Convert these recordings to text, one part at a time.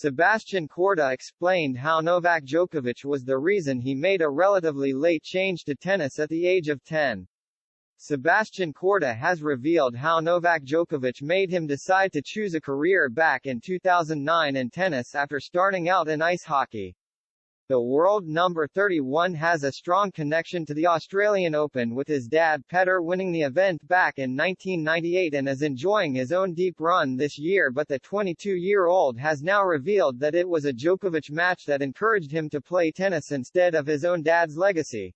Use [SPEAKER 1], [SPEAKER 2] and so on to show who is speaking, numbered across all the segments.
[SPEAKER 1] Sebastian Korda explained how Novak Djokovic was the reason he made a relatively late change to tennis at the age of 10. Sebastian Korda has revealed how Novak Djokovic made him decide to choose a career back in 2009 in tennis after starting out in ice hockey. The world number 31 has a strong connection to the Australian Open, with his dad Petr winning the event back in 1998 and is enjoying his own deep run this year, but the 22-year-old has now revealed that it was a Djokovic match that encouraged him to play tennis instead of his own dad's legacy.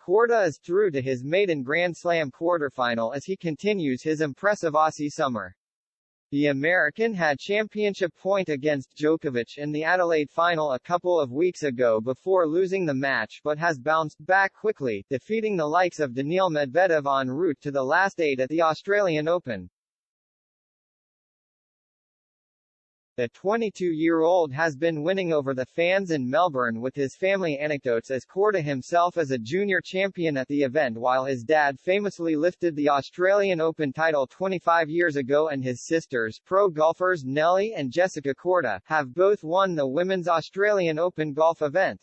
[SPEAKER 1] Korda is through to his maiden Grand Slam quarterfinal as he continues his impressive Aussie summer. The American had championship point against Djokovic in the Adelaide final a couple of weeks ago before losing the match, but has bounced back quickly, defeating the likes of Daniil Medvedev en route to the last 8 at the Australian Open. The 22-year-old has been winning over the fans in Melbourne with his family anecdotes, as Korda himself is a junior champion at the event, while his dad famously lifted the Australian Open title 25 years ago, and his sisters, pro golfers Nelly and Jessica Korda, have both won the Women's Australian Open golf event.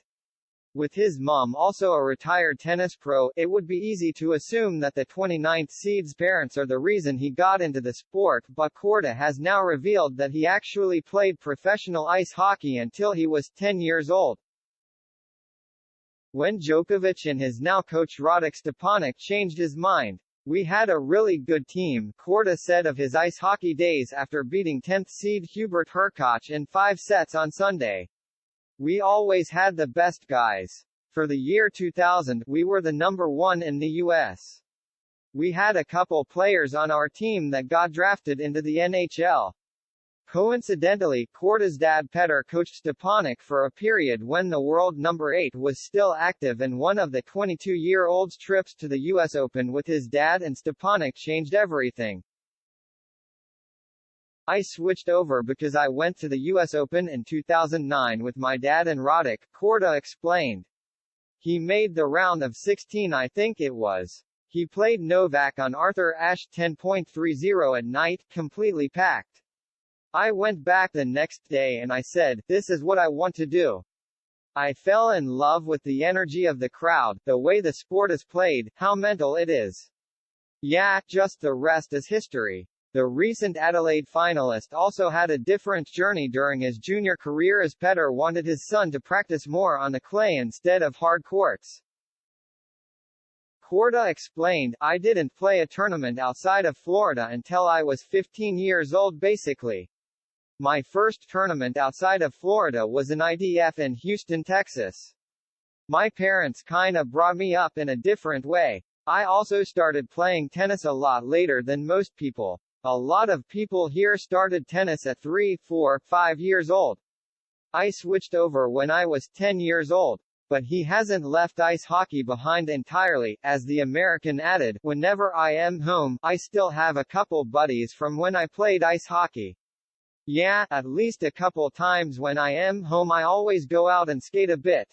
[SPEAKER 1] With his mom also a retired tennis pro, it would be easy to assume that the 29th seed's parents are the reason he got into the sport, but Korda has now revealed that he actually played professional ice hockey until he was 10 years old. When Djokovic and his now coach Radek Stepanek changed his mind, "We had a really good team," Korda said of his ice hockey days after beating 10th seed Hubert Hurkacz in 5 sets on Sunday. "We always had the best guys. For the year 2000, we were the number 1 in the US. We had a couple players on our team that got drafted into the NHL." Coincidentally, Korda's dad Petr coached Stepanek for a period when the world number 8 was still active, and one of the 22-year-old's trips to the US Open with his dad and Stepanek changed everything. "I switched over because I went to the US Open in 2009 with my dad and Radek," Korda explained. "He made the round of 16, I think it was. He played Novak on Arthur Ashe 10.30 at night, completely packed. I went back the next day and I said, this is what I want to do. I fell in love with the energy of the crowd, the way the sport is played, how mental it is. Yeah, just the rest is history." The recent Adelaide finalist also had a different journey during his junior career, as Petr wanted his son to practice more on the clay instead of hard courts. Korda explained, "I didn't play a tournament outside of Florida until I was 15 years old basically. My first tournament outside of Florida was an IDF in Houston, Texas. My parents kinda brought me up in a different way. I also started playing tennis a lot later than most people. A lot of people here started tennis at 3, 4, 5 years old. I switched over when I was 10 years old." But he hasn't left ice hockey behind entirely, as the American added, "Whenever I am home, I still have a couple buddies from when I played ice hockey. Yeah, at least a couple times when I am home I always go out and skate a bit.